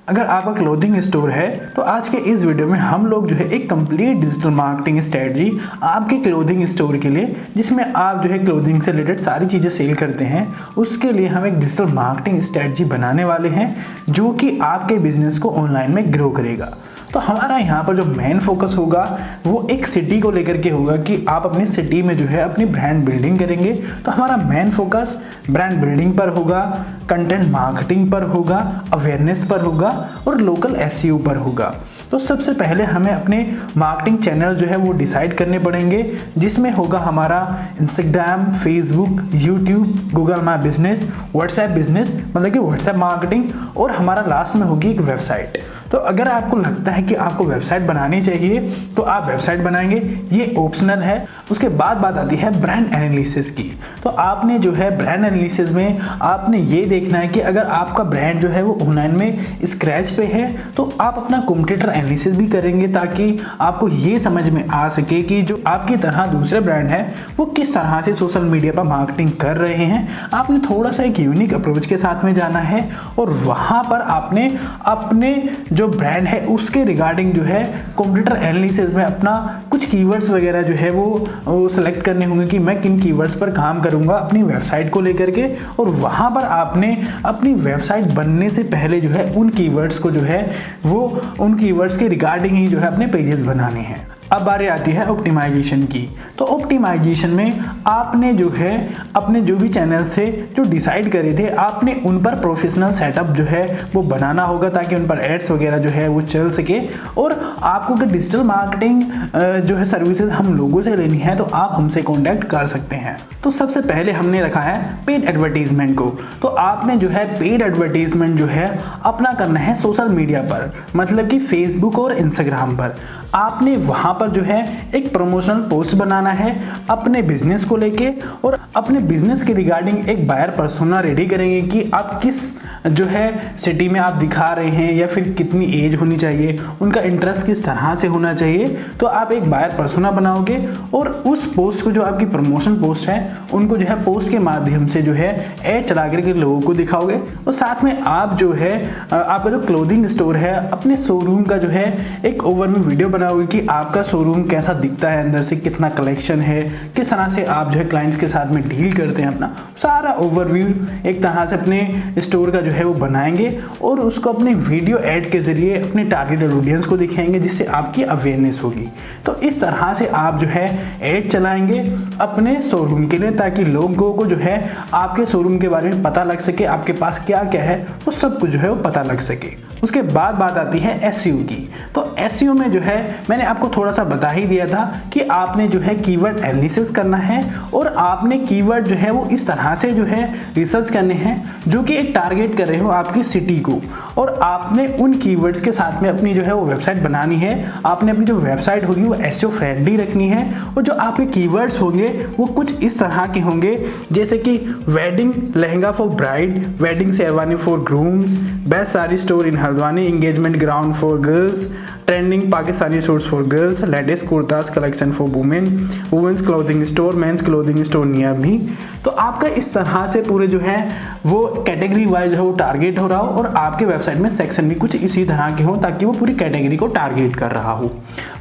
अगर आपका clothing store है तो आज के इस वीडियो में हम लोग जो है एक कंप्लीट डिजिटल मार्केटिंग स्ट्रेटजी आपके क्लोथिंग स्टोर के लिए, जिसमें आप जो है क्लोथिंग से रिलेटेड सारी चीज़ें सेल करते हैं, उसके लिए हम एक डिजिटल मार्केटिंग स्ट्रेटजी बनाने वाले हैं जो कि आपके बिजनेस को ऑनलाइन में ग्रो करेगा। तो हमारा यहाँ पर जो मेन फोकस होगा वो एक सिटी को लेकर के होगा कि आप अपनी सिटी में जो है अपनी ब्रांड बिल्डिंग करेंगे। तो हमारा मेन फोकस ब्रांड बिल्डिंग पर होगा, कंटेंट मार्केटिंग पर होगा, अवेयरनेस पर होगा और लोकल एसईओ पर होगा। तो सबसे पहले हमें अपने मार्केटिंग चैनल जो है वो डिसाइड करने पड़ेंगे, जिसमें होगा हमारा Instagram, Facebook, YouTube, Google my business, WhatsApp business मतलब कि व्हाट्सएप मार्केटिंग, और हमारा लास्ट में होगी एक वेबसाइट। तो अगर आपको लगता है कि आपको वेबसाइट बनानी चाहिए तो आप वेबसाइट बनाएंगे, ये ऑप्शनल है। उसके बाद बात आती है ब्रांड एनालिसिस की। तो आपने जो है ब्रांड एनालिसिस में आपने ये देखना है कि अगर आपका ब्रांड जो है वो ऑनलाइन में स्क्रैच पे है तो आप अपना कॉम्पिटिटर एनालिसिस भी करेंगे, ताकि आपको ये समझ में आ सके कि जो आपकी तरह दूसरे ब्रांड है वो किस तरह से सोशल मीडिया पर मार्केटिंग कर रहे हैं। आपने थोड़ा सा एक यूनिक अप्रोच के साथ में जाना है और वहाँ पर आपने अपने जो ब्रांड है उसके रिगार्डिंग जो है कंप्यूटर एनालिसिस में अपना कुछ कीवर्ड्स वगैरह जो है वो सिलेक्ट करने होंगे कि मैं किन कीवर्ड्स पर काम करूंगा अपनी वेबसाइट को लेकर के, और वहां पर आपने अपनी वेबसाइट बनने से पहले जो है उन कीवर्ड्स को जो है वो उन कीवर्ड्स के रिगार्डिंग ही जो है अपने पेजेस बनाने हैं। अब बारी आती है ऑप्टिमाइजेशन की। तो ऑप्टिमाइजेशन में आपने जो है अपने जो भी चैनल्स थे जो डिसाइड करे थे, आपने उन पर प्रोफेशनल सेटअप जो है वो बनाना होगा ताकि उन पर एड्स वगैरह जो है वो चल सके। और आपको अगर डिजिटल मार्केटिंग जो है सर्विसेज हम लोगों से लेनी है तो आप हमसे कॉन्टैक्ट कर सकते हैं। तो सबसे पहले हमने रखा है पेड एडवर्टीजमेंट को। तो आपने जो है पेड एडवर्टीजमेंट जो है अपना करना है सोशल मीडिया पर, मतलब कि फेसबुक और इंस्टाग्राम पर। आपने वहां पर जो है एक प्रमोशनल पोस्ट बनाना है अपने बिजनेस को लेके, और अपने बिजनेस के रिगार्डिंग एक बायर पर्सोना रेडी करेंगे कि आप किस जो है सिटी में आप दिखा रहे हैं या फिर कितनी एज होनी चाहिए, उनका इंटरेस्ट किस तरह से होना चाहिए। तो आप एक बायर पर्सोना बनाओगे और उस पोस्ट को जो आपकी प्रमोशन पोस्ट है उनको जो है पोस्ट के माध्यम से जो है एड चला करके लोगों को दिखाओगे। और साथ में आप जो है आपका जो क्लोथिंग स्टोर है अपने शोरूम का जो है एक ओवरव्यू वीडियो बनाओगे कि आपका शोरूम कैसा दिखता है, अंदर से कितना कलेक्शन है, किस तरह से आप जो है क्लाइंट्स के साथ में डील करते हैं, अपना सारा ओवरव्यू एक तरह से अपने स्टोर का जो है वो बनाएंगे और उसको अपने वीडियो ऐड के जरिए अपने टारगेटेड ऑडियंस को दिखाएंगे, जिससे आपकी अवेयरनेस होगी। तो इस तरह से आप जो है ऐड चलाएंगे अपने शोरूम के लिए, ताकि लोगों को जो है आपके शोरूम के बारे में पता लग सके, आपके पास क्या क्या है वो सब कुछ जो है वो पता लग सके। उसके बाद बात आती है एसईओ की। तो एसईओ में जो है मैंने आपको थोड़ा सा बता ही दिया था कि आपने जो है कीवर्ड एनालिसिस करना है और आपने कीवर्ड जो है वो इस तरह से जो है रिसर्च करने हैं जो कि एक टारगेट कर रहे हो आपकी सिटी को, और आपने उन कीवर्ड्स के साथ में अपनी जो है वो वेबसाइट बनानी है। आपने अपनी जो वेबसाइट होगी वो एसईओ फ्रेंडली रखनी है, और जो आपके कीवर्ड्स होंगे वो कुछ इस तरह के होंगे जैसे कि wedding lehenga for bride, wedding sherwani for grooms, best sari store in Haldwani, engagement ground for girls, trending Pakistani suits for girls, latest kurtas collection for women, women's clothing store, men's clothing store near me. तो आपका इस तरह से पूरे जो है वो कैटेगरी वाइज है वो टारगेट हो रहा हो, और आपके वेबसाइट में सेक्शन भी कुछ इसी तरह के हो ताकि वो पूरी कैटेगरी को टारगेट कर रहा हो।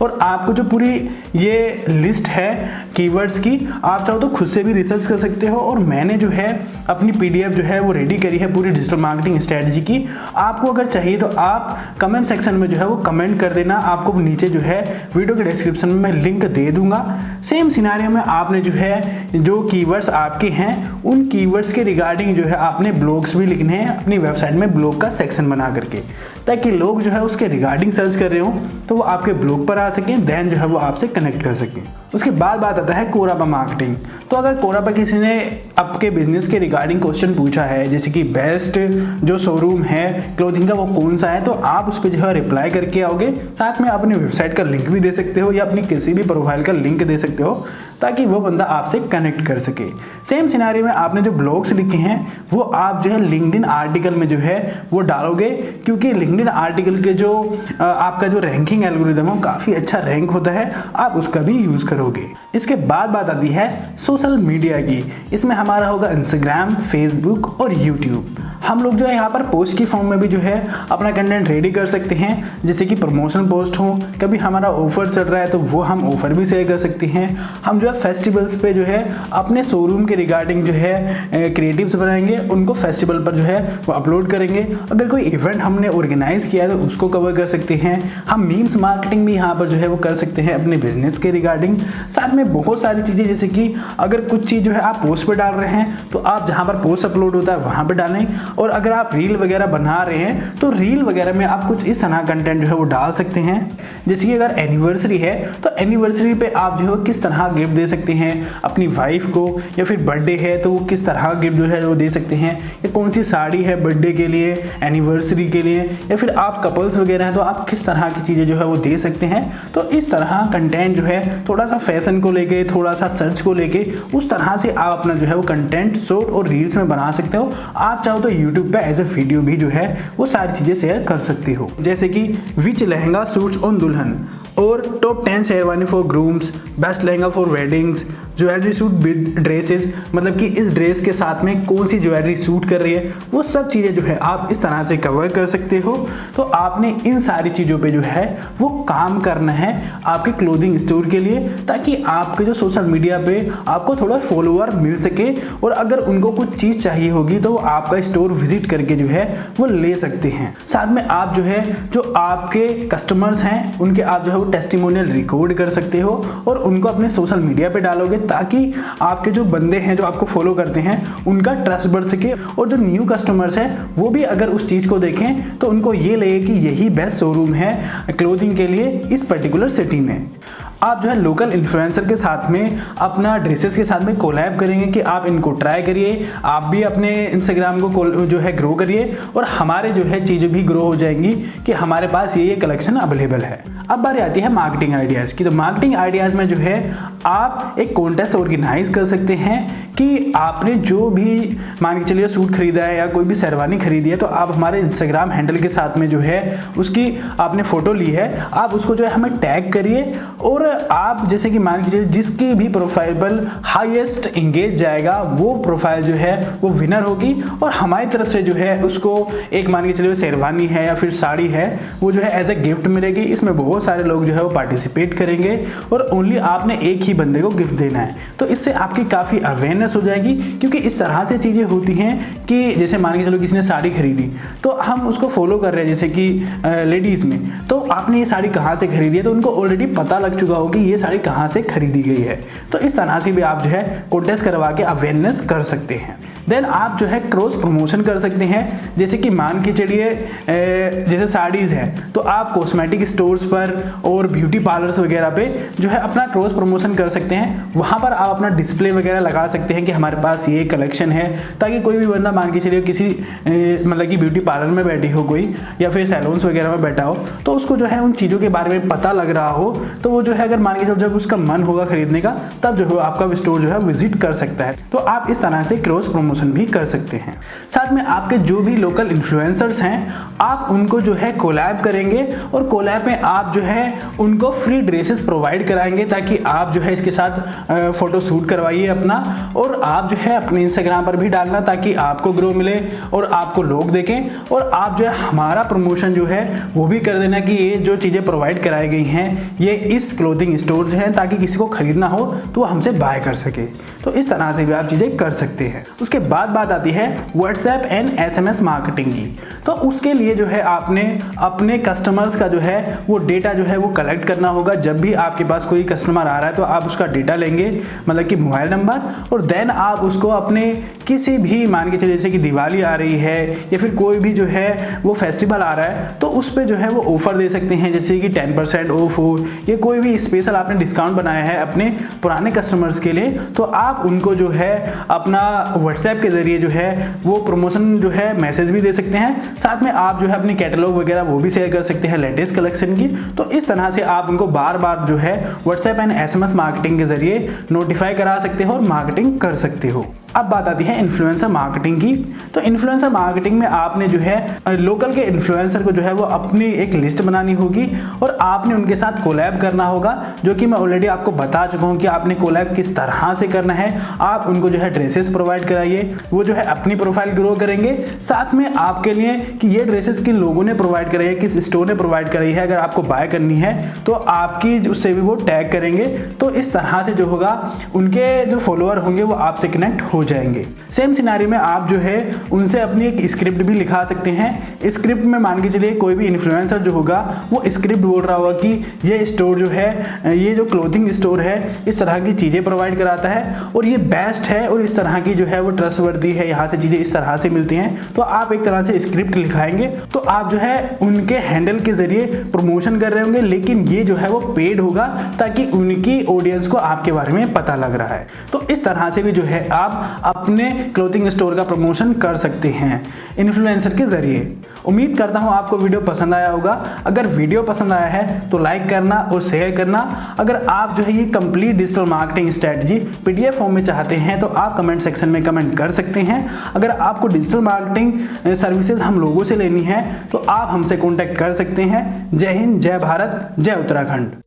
और आपको जो पूरी ये लिस्ट है कीवर्ड्स की, आप चाहो तो खुद से भी रिसर्च कर सकते हो, और मैंने जो है अपनी पीडीएफ जो है वो रेडी करी है पूरी डिजिटल मार्केटिंग स्ट्रेटजी की। आपको अगर चाहिए तो आप कमेंट सेक्शन में जो है वो कमेंट कर देना, आपको नीचे जो है वीडियो के डिस्क्रिप्शन में मैं लिंक दे दूंगा। सेम सिनेरियो में आपने जो है जो कीवर्ड्स आपके हैं उन कीवर्ड्स के रिगार्डिंग जो है आपने ब्लॉग्स भी लिखने हैं अपनी वेबसाइट में, ब्लॉग का सेक्शन बना करके, ताकि लोग जो है उसके रिगार्डिंग सर्च कर रहे हो तो वो आपके ब्लॉग पर आ सकें, देन जो है वो आपसे कनेक्ट कर सकें। उसके बाद बात आता है कोराबा मार्केटिंग। तो अगर कोराबा किसी ने आपके बिजनेस के रिगार्डिंग क्वेश्चन पूछा है जैसे कि बेस्ट जो शोरूम है क्लोथिंग का वो कौन सा है, तो आप उस पर जो है रिप्लाई करके आओगे। साथ में आप अपनी वेबसाइट का लिंक भी दे सकते हो या अपनी किसी भी प्रोफाइल का लिंक दे सकते हो ताकि वो बंदा आपसे कनेक्ट कर सके। सेम सिनेरियो में आपने जो ब्लॉग्स लिखे हैं वो आप जो है लिंक्डइन आर्टिकल में जो है वो डालोगे, क्योंकि लिंक्डइन आर्टिकल के जो आपका जो रैंकिंग एल्गोरिदम है काफ़ी अच्छा रैंक होता है, आप उसका भी यूज़ करोगे। इसके बाद बात आती है सोशल मीडिया की। इसमें हमारा होगा इंस्टाग्राम, फेसबुक और यूट्यूब। हम लोग जो है यहाँ पर पोस्ट की फॉर्म में भी जो है अपना कंटेंट रेडी कर सकते हैं, जैसे कि प्रमोशन पोस्ट हो, कभी हमारा ऑफर चल रहा है तो वो हम ऑफर भी शेयर कर सकते हैं। हम जो है फेस्टिवल्स पे जो है अपने शोरूम के रिगार्डिंग जो है क्रिएटिव्स बनाएंगे, उनको फेस्टिवल पर जो है वो अपलोड करेंगे। अगर कोई इवेंट हमने ऑर्गेनाइज किया है तो उसको कवर कर सकते हैं। हम मीम्स मार्केटिंग भी यहाँ पर जो है वो कर सकते हैं अपने बिजनेस के रिगार्डिंग। साथ में बहुत सारी चीज़ें, जैसे कि अगर कुछ चीज़ जो है आप पोस्ट पर डाल रहे हैं तो आप जहाँ पर पोस्ट अपलोड होता है वहाँ पर डालें, और अगर आप रील वगैरह बना रहे हैं तो रील वगैरह में आप कुछ इस तरह कंटेंट जो है वो डाल सकते हैं। जैसे कि अगर एनिवर्सरी है तो एनिवर्सरी पे आप जो है किस तरह गिफ्ट दे सकते हैं अपनी वाइफ को, या फिर बर्थडे है तो वो किस तरह गिफ्ट जो है वो दे सकते हैं, या कौन सी साड़ी है बर्थडे के लिए, एनिवर्सरी के लिए, या फिर आप कपल्स वगैरह हैं तो आप किस तरह की चीज़ें जो है वो दे सकते हैं। तो इस तरह कंटेंट जो है थोड़ा सा फैशन को लेके, थोड़ा सा सर्च को लेके, उस तरह से आप अपना जो है वो कंटेंट शॉर्ट और रील्स में बना सकते हो। आप चाहो तो यूट्यूब पे एज ए वीडियो भी जो है वो सारी चीज़ें शेयर कर सकते हो, जैसे कि विच लहंगा सूट्स ऑन दुल्हन, और top 10 sherwani for grooms, best lehenga for weddings, jewellery suit with dresses, मतलब कि इस ड्रेस के साथ में कौन सी ज्वेलरी सूट कर रही है, वो सब चीज़ें जो है आप इस तरह से कवर कर सकते हो। तो आपने इन सारी चीज़ों पे जो है वो काम करना है आपके क्लोथिंग स्टोर के लिए, ताकि आपके जो सोशल मीडिया पे आपको थोड़ा फॉलोअर मिल सके, और अगर उनको कुछ चीज़ चाहिए होगी तो वो आपका स्टोर विजिट करके जो है वो ले सकते हैं। साथ में आप जो है जो आपके कस्टमर्स हैं उनके आप जो है वो टेस्टिमोनियल रिकॉर्ड कर सकते हो और उनको अपने सोशल मीडिया पे डालोगे, ताकि आपके जो बंदे हैं जो आपको फॉलो करते हैं उनका ट्रस्ट बढ़ सके, और जो न्यू कस्टमर्स हैं वो भी अगर उस चीज़ को देखें तो उनको ये लगे कि यही बेस्ट शोरूम है क्लोथिंग के लिए इस पर्टिकुलर सिटी में। आप जो है लोकल इन्फ्लुएंसर के साथ में अपना ड्रेसेस के साथ में कोलैब करेंगे कि आप इनको ट्राई करिए, आप भी अपने इंस्टाग्राम को जो है ग्रो करिए, और हमारे जो है चीज़ें भी ग्रो हो जाएंगी कि हमारे पास ये कलेक्शन अवेलेबल है। अब बारी आती है मार्केटिंग आइडियाज़ की। तो मार्केटिंग आइडियाज़ में जो है आप एक कॉन्टेस्ट ऑर्गेनाइज कर सकते हैं कि आपने जो भी मान के चलिए सूट खरीदा है या कोई भी शेरवानी खरीदी है, तो आप हमारे इंस्टाग्राम हैंडल के साथ में जो है उसकी आपने फ़ोटो ली है, आप उसको जो है हमें टैग करिए, और आप जैसे कि मान के चलिए जिसकी भी प्रोफाइल पर हाईएस्ट इंगेज जाएगा वो प्रोफाइल जो है वो विनर होगी, और हमारी तरफ से जो है उसको एक मान के चलिए शेरवानी है या फिर साड़ी है वो जो है एज ए गिफ्ट मिलेगी। इसमें बहुत सारे लोग जो है वो पार्टिसिपेट करेंगे, और ओनली आपने एक ही बंदे को गिफ्ट देना है। तो इससे आपकी काफ़ी अवेयरनेस हो जाएगी, क्योंकि इस तरह से चीज़ें होती हैं कि जैसे मान के चलो किसी ने साड़ी खरीदी तो हम उसको फॉलो कर रहे हैं, जैसे कि लेडीज़ में, तो आपने ये साड़ी कहाँ से खरीदी है तो उनको ऑलरेडी पता लग चुका हो कि ये साड़ी कहाँ से खरीदी गई है। तो इस तरह से भी आप जो है कॉन्टेस्ट करवा के अवेयरनेस कर सकते हैं। देन आप जो है क्रॉस प्रमोशन कर सकते हैं, जैसे कि मान के चलिए जैसे साड़ीज़ है तो आप कॉस्मेटिक स्टोर्स पर और ब्यूटी पार्लर्स वगैरह पे जो है अपना क्रॉस प्रमोशन कर सकते हैं। वहाँ पर आप अपना डिस्प्ले वगैरह लगा सकते हैं कि हमारे पास ये कलेक्शन है, ताकि कोई भी बंदा मान के चलिए किसी मतलब कि ब्यूटी पार्लर में बैठी हो कोई, या फिर सैलून्स वगैरह में बैठा हो, तो उसको जो है उन चीज़ों के बारे में पता लग रहा हो, तो वो जो है अगर मान के चलो जब उसका मन होगा खरीदने का तब जो है आपका स्टोर जो है विजिट कर सकता है। तो आप इस तरह से क्रॉस प्रमोशन भी कर सकते हैं। साथ में आपके जो भी लोकल इन्फ्लुएंसर्स हैं आप उनको जो है कोलैब करेंगे, और कोलैब में आप जो है उनको फ्री ड्रेसेस प्रोवाइड कराएंगे, ताकि आप जो है इसके साथ फोटो शूट करवाइए अपना, और आप जो है अपने इंस्टाग्राम पर भी डालना, ताकि आपको ग्रो मिले और आपको लोग देखें, और आप जो है हमारा प्रमोशन जो है वो भी कर देना कि ये जो चीज़ें प्रोवाइड कराई गई हैं ये इस क्लोथिंग स्टोर हैं, ताकि किसी को खरीदना हो तो वो हमसे बाय कर सके। तो इस तरह से भी आप चीज़ें कर सकते हैं। उसके बाद बात आती है व्हाट्सएप एंड SMS मार्केटिंग की। तो उसके लिए जो है आपने अपने कस्टमर्स का जो है वो डेटा जो है वो कलेक्ट करना होगा। जब भी आपके पास कोई कस्टमर आ रहा है तो आप उसका डेटा लेंगे, मतलब कि मोबाइल नंबर, और देन आप उसको अपने किसी भी मान के चलिए जैसे कि दिवाली आ रही है या फिर कोई भी जो है वो फेस्टिवल आ रहा है तो उस पर जो है वो ऑफर दे सकते हैं, जैसे कि 10% ऑफ हो या कोई भी स्पेशल आपने डिस्काउंट बनाया है अपने पुराने कस्टमर्स के लिए, तो आप उनको जो है अपना व्हाट्सएप के जरिए जो है वो प्रमोशन जो है मैसेज भी दे सकते हैं। साथ में आप जो है अपनी कैटलॉग वगैरह वो भी शेयर कर सकते हैं लेटेस्ट कलेक्शन की। तो इस तरह से आप उनको बार बार जो है व्हाट्सएप एंड SMS मार्केटिंग के जरिए नोटिफाई करा सकते हो और मार्केटिंग कर सकते हो। अब बात आती है इन्फ्लुएंसर मार्केटिंग की। तो इन्फ्लुएंसर मार्केटिंग में आपने जो है लोकल के इन्फ्लुएंसर को जो है वो अपनी एक लिस्ट बनानी होगी और आपने उनके साथ कोलैब करना होगा, जो कि मैं ऑलरेडी आपको बता चुका हूँ कि आपने कोलैब किस तरह से करना है। आप उनको जो है ड्रेसेस प्रोवाइड कराइए, वो जो है अपनी प्रोफाइल ग्रो करेंगे। साथ में आपके लिए कि ये ड्रेसेस किन लोगों ने प्रोवाइड कराई है, किस स्टोर ने प्रोवाइड कराई है, अगर आपको बाय करनी है तो आपकी उससे भी वो टैग करेंगे। तो इस तरह से जो होगा उनके जो फॉलोअर होंगे वो आपसे कनेक्ट हो जाएंगे। सेम सिनेरियो में आप जो है उनसे अपनी एक स्क्रिप्ट भी लिखा सकते हैं। स्क्रिप्ट में मान के चलिए कोई भी इन्फ्लुएंसर जो होगा वो स्क्रिप्ट बोल रहा होगा कि ये स्टोर जो है, ये जो क्लोथिंग स्टोर है इस तरह की चीज़ें प्रोवाइड कराता है और ये बेस्ट है और इस तरह की जो है वो ट्रस्टवर्दी है, यहाँ से चीज़ें इस तरह से मिलती हैं। तो आप एक तरह से स्क्रिप्ट लिखाएंगे तो आप जो है उनके हैंडल के जरिए प्रमोशन कर रहे होंगे, लेकिन ये जो है वो पेड होगा ताकि उनकी ऑडियंस को आपके बारे में पता लग रहा है। तो इस तरह से भी जो है आप अपने क्लोथिंग स्टोर का प्रमोशन कर सकते हैं इन्फ्लुएंसर के जरिए। उम्मीद करता हूं आपको वीडियो पसंद आया होगा। अगर वीडियो पसंद आया है तो लाइक करना और शेयर करना। अगर आप जो है ये complete digital marketing strategy PDF form में चाहते हैं तो आप कमेंट सेक्शन में कमेंट कर सकते हैं। अगर आपको डिजिटल मार्केटिंग सर्विसेज हम लोगों से लेनी है तो आप हमसे कॉन्टैक्ट कर सकते हैं। जय हिंद, जय भारत, जय उत्तराखंड।